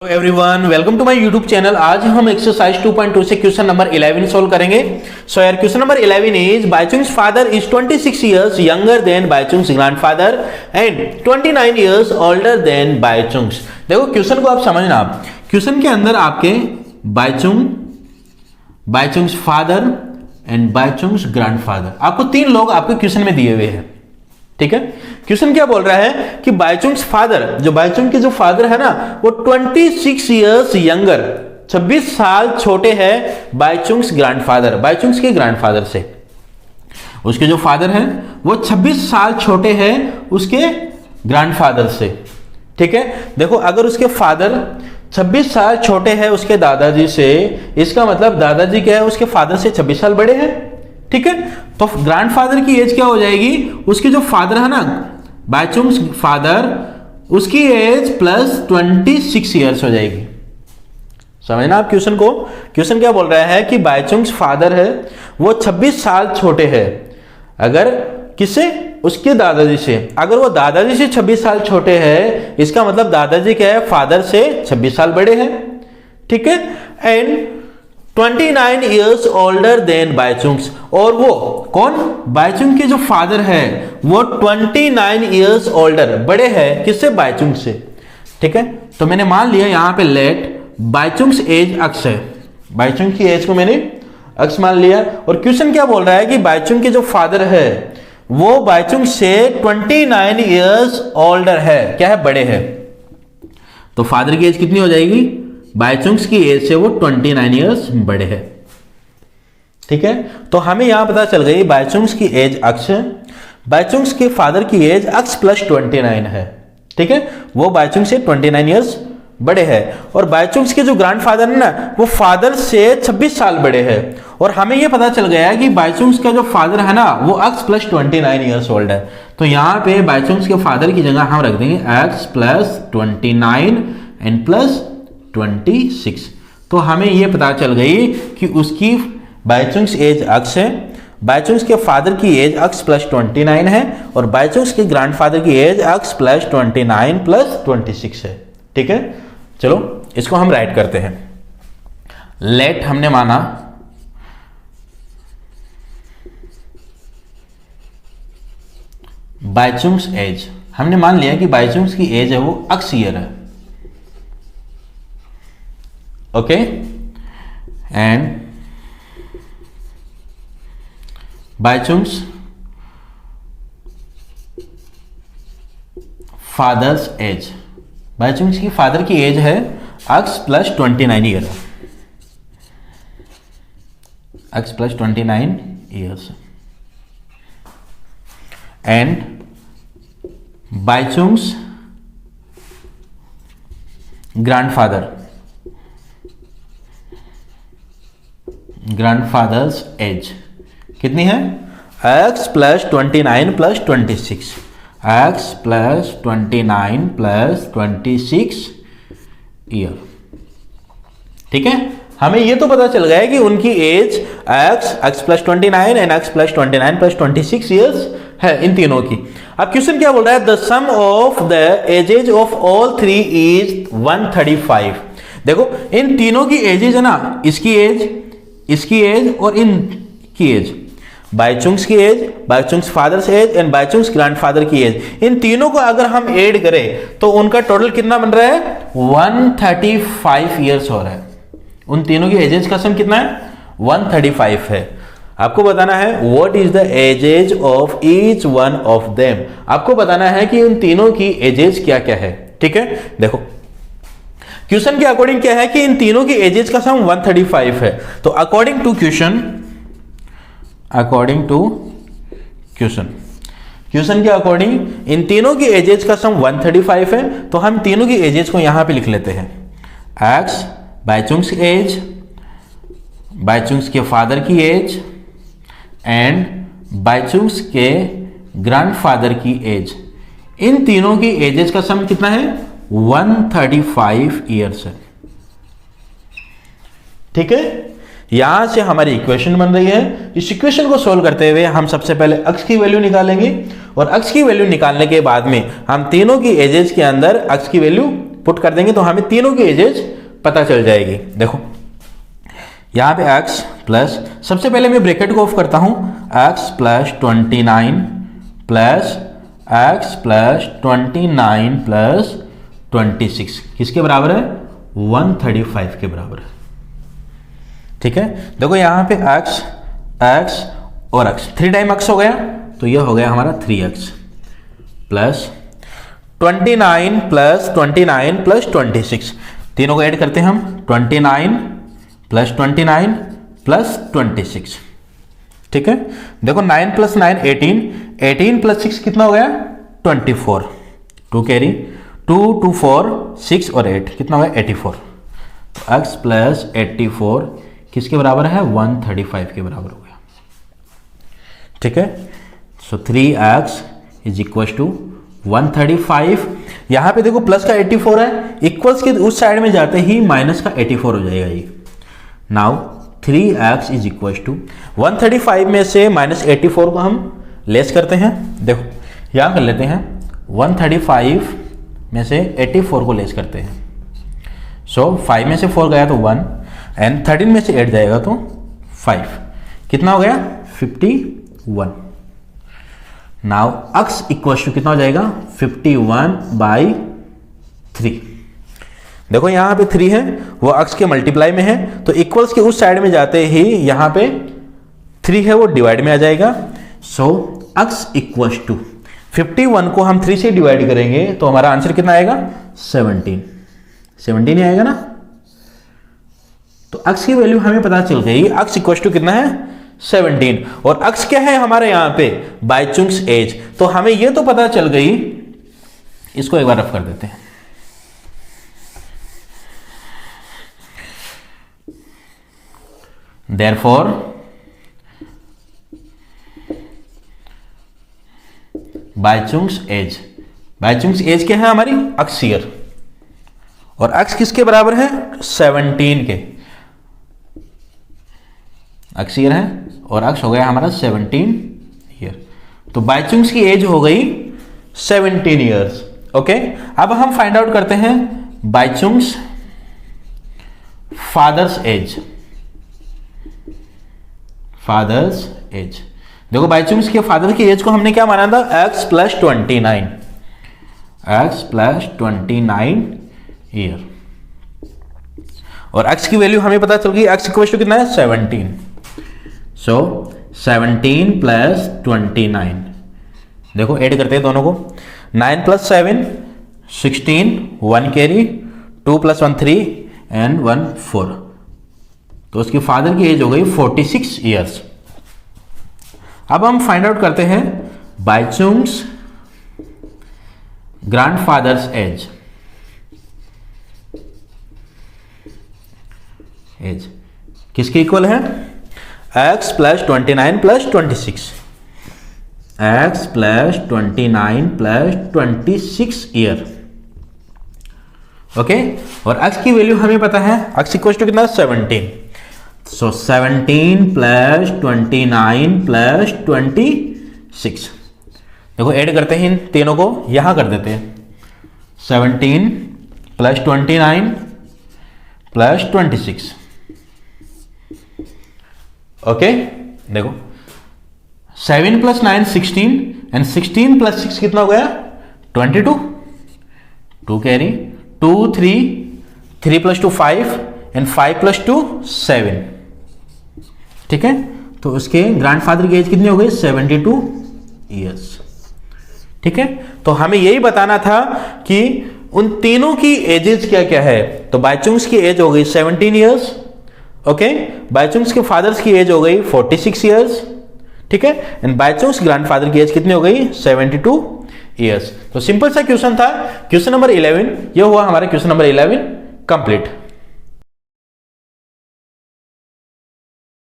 Hello everyone, welcome to my YouTube channel. आज हम exercise 2.2 से क्वेश्चन नंबर 11 सॉल्व करेंगे। सो यार question number 11 is Baichung's father is 26 years younger than Baichung's grandfather and 29 years older than Baichung's. देखो question को आप समझना, क्वेश्चन के अंदर आपके Baichung's father and Baichung's grandfather, आपको तीन लोग आपके क्वेश्चन में दिए हुए हैं। ठीक है, क्वेश्चन क्या बोल रहा है कि बायचुंग्स फादर, जो बायचुंग के जो फादर है ना, वो 26 इयर्स यंगर, 26 साल छोटे हैं बायचुंग्स ग्रैंडफादर, बायचुंग्स के ग्रैंडफादर से। उसके जो फादर हैं वो 26 साल छोटे हैं उसके ग्रैंडफादर से। ठीक है, देखो अगर उसके फादर 26 साल छोटे हैं उसके दादाजी से, इसका मतलब दादाजी क्या है, उसके फादर से 26 साल बड़े हैं। ठीक है, तो ग्रैंडफादर की एज क्या हो जाएगी, उसके जो फादर है ना बायचुंग्स फादर, उसकी एज प्लस 26 इयर्स हो जाएगी। समझना आप क्वेश्चन को। क्वेश्चन क्या बोल रहा है कि बायचुंग्स फादर है वो 26 साल छोटे हैं, अगर किससे, उसके दादाजी से। अगर वो दादाजी से 26 साल छोटे हैं, इसका मतलब दादाजी क्या है, फादर से 26 साल बड़े हैं। ठीक है, एंड 29 इयर्स ओल्डर देन बायचुंग्स, और वो कौन, बायचुंग के जो फादर है वो 29 इयर्स ओल्डर, बड़े हैं किससे, बायचुंग से। ठीक है, तो मैंने मान लिया यहां पे लेट बायचुंग्स एज अक्स है, बायचुंग की एज को मैंने अक्स मान लिया। और क्वेश्चन क्या बोल रहा है कि बायचुंग के जो फादर है वो बायचुंग से 29 इयर्स ओल्डर है, क्या है, बड़े हैं। तो फादर की एज कितनी हो जाएगी, बायचुंग्स की एज से वो 29 इयर्स बड़े हैं। ठीक है, तो हमें यहां पता चल गई बायचुंग्स की एज अक्स है, बायचुंग्स के फादर की एज अक्स प्लस 29 है। ठीक है, वो बायचुंग से 29 इयर्स बड़े हैं, और बायचुंग्स के जो ग्रैंडफादर है ना वो फादर से 26 साल बड़े हैं। और हमें यह पता चल गया कि बायचुंग्स का जो फादर है ना वो अक्स प्लस 29 इयर्स ओल्ड है। तो यहां पे बायचुंग्स के फादर की जगह हम रख देंगे एक्स प्लस 29 एंड प्लस 26। तो हमें यह पता चल गई कि उसकी बायचुंग्स एज अक्स है, बायचुंग्स के फादर की एज अक्स प्लस 29 है, और बायचुंग्स के ग्रैंडफादर की एज अक्स प्लस 29 प्लस 26 है। ठीक है, चलो इसको हम राइट करते हैं। लेट हमने माना बायचुंग्स एज, हमने मान लिया कि बायचुंग्स की एज है वो अक्स ईयर है। Okay, and Baichung's father's age, Baichung's की फादर की एज है X plus 29 year, X plus 29 years, and Baichung's grandfather's age कितनी है, X plus 29 plus 26, X plus 29 plus 26 year. ठीक है, हमें ये तो पता चल गया है कि उनकी age x plus 29 and x plus 29 plus 26 years है इन तीनों की। अब क्वेश्चन क्या बोल रहा है, the sum of the ages of all three is 135। देखो इन तीनों की एजेज है ना, इसकी एज और इनकी एज, बायचुंग्स की age, Baichung's father's age and Baichung's grandfather की एज, इन तीनों को अगर हम ऐड करें तो उनका टोटल कितना बन रहा है, 135 इयर्स हो रहा है। उन तीनों की एजेज का सम कितना है, 135 है। आपको बताना है what is the ages of each one of them, आपको बताना है कि उन तीनों की एजेज क्या क्या है। ठीक है, देखो क्वेश्चन के अकॉर्डिंग क्या है कि इन तीनों की एजेज का सम 135 है। तो अकॉर्डिंग टू क्वेश्चन के अकॉर्डिंग इन तीनों की एजेज का सम 135 है। तो हम तीनों की एजेज को यहां पे लिख लेते हैं, एक्स बायचुंग्स एज, बायचुंग्स के फादर की एज एंड बायचुंग्स के ग्रैंडफादर की एज, इन तीनों की एजेज का सम कितना है, 135 इयर्स है। ठीक है, यहां से हमारी इक्वेशन बन रही है। इस इक्वेशन को सोल्व करते हुए हम सबसे पहले अक्स की वैल्यू निकालेंगे, और अक्स की वैल्यू निकालने के बाद में हम तीनों की एजेस के अंदर अक्स की वैल्यू पुट कर देंगे तो हमें तीनों की एजेज पता चल जाएगी। देखो यहाँ पे x प्लस, सबसे पहले मैं ब्रैकेट को ऑफ करता हूँ, x plus 29 plus x plus 29 plus 26 किसके बराबर है? 135 के बराबर है। ठीक है, देखो यहाँ पे x और x 3 टाइम x हो गया, तो यह हो गया हमारा 3x प्लस 29 प्लस 29 प्लस 26, तीनों को ऐड करते हैं हम, 29 प्लस 29 प्लस 26। ठीक है, देखो 9 प्लस 9 18, 18 प्लस 6 कितना हो गया? 24, 2 कैरी, 2 2 4 6 और 8 कितना हो गया? 84। तो x प्लस 84 किसके बराबर है? 135 के बराबर हो गया। ठीक है, सो 3x इज इक्वल टू 135। यहां पे देखो प्लस का 84 है, इक्वल्स के उस साइड में जाते ही माइनस का 84 हो जाएगा ये। Now 3x is equal to 135 में से माइनस 84 को हम लेस करते हैं। देखो यहां कर लेते हैं, 135 में से 84 को लेस करते हैं। सो 5 में से 4 गया तो 1 एंड 13 में से 8 जाएगा तो 5, कितना हो गया? 51। नाउ x इक्वल टू कितना हो जाएगा? 51/3। देखो यहाँ पे 3 है, वो x के मल्टीप्लाई में है, तो इक्वल्स के उस साइड में जाते ही यहाँ पे 3 है वो डिवाइड में आ जाएगा। सो x इक्वल टू 51 को हम 3 से डिवाइड करेंगे तो हमारा आंसर कितना आएगा? 17 ही आएगा ना। तो x की वैल्यू हमें पता चल गई, x इक्वल टू कितना है? 17। और x क्या है हमारे यहाँ पे? बायचुंग्स एज। तो हमें ये तो पता चल गई, इसको एक बार रफ कर देते हैं। Therefore, बायचुंग्स एज, बायचुंग्स एज क्या है हमारी? x ईयर, और x किसके बराबर है? 17 के। x ईयर है और x हो गया हमारा 17 ईयर, तो बायचुंग्स की एज हो गई 17 ईयर्स। ओके, अब हम फाइंड आउट करते हैं बायचुंग्स फादर्स एज। फादर्स एज, देखो बायचुंग्स के फादर की एज को हमने क्या माना था? x plus 29, x plus 29 year, और x की वैल्यू हमें पता चल गई, x इक्वल टू कितना है? 17। सो 17 प्लस 29, देखो ऐड करते हैं दोनों को, 9 प्लस 7 16, 1 कैरी, 2 प्लस 1 3 एंड 1 4, तो उसके फादर की एज हो गई 46 ईयर्स। अब हम फाइंड आउट करते हैं बायचुंग्स ग्रैंडफादर्स एज। एज किसके इक्वल है? x plus 29 plus 26, x plus 29 plus 26 year. Okay, और x की वैल्यू हमें पता है, x इक्वल टू कितना? 17। सो 17 प्लस 29 प्लस 26, देखो ऐड करते हैं इन तीनों को, यहां कर देते हैं, 17 प्लस 29 प्लस 26। ओके, देखो 7 प्लस 9 16 एंड 16 प्लस 6 कितना हो गया? 22, 2 कैरी, 2 3, 3 प्लस 2 5 एंड 5 प्लस 2 7। ठीक है, तो उसके ग्रैंडफादर की एज कितनी हो गई? 72 ईयर्स। ठीक है, तो हमें यही बताना था कि उन तीनों की एजेस क्या क्या है। तो बायचुंग्स की एज हो गई 17 ईयर्स। ओके, बायचुंग्स के फादर्स की एज हो गई 46 ईयर्स। ठीक है, एंड बायचुंग्स ग्रैंडफादर की एज कितनी हो गई? 72 ईयर्स। तो सिंपल सा क्वेश्चन था, क्वेश्चन नंबर 11। ये हुआ हमारा क्वेश्चन नंबर 11 कंप्लीट।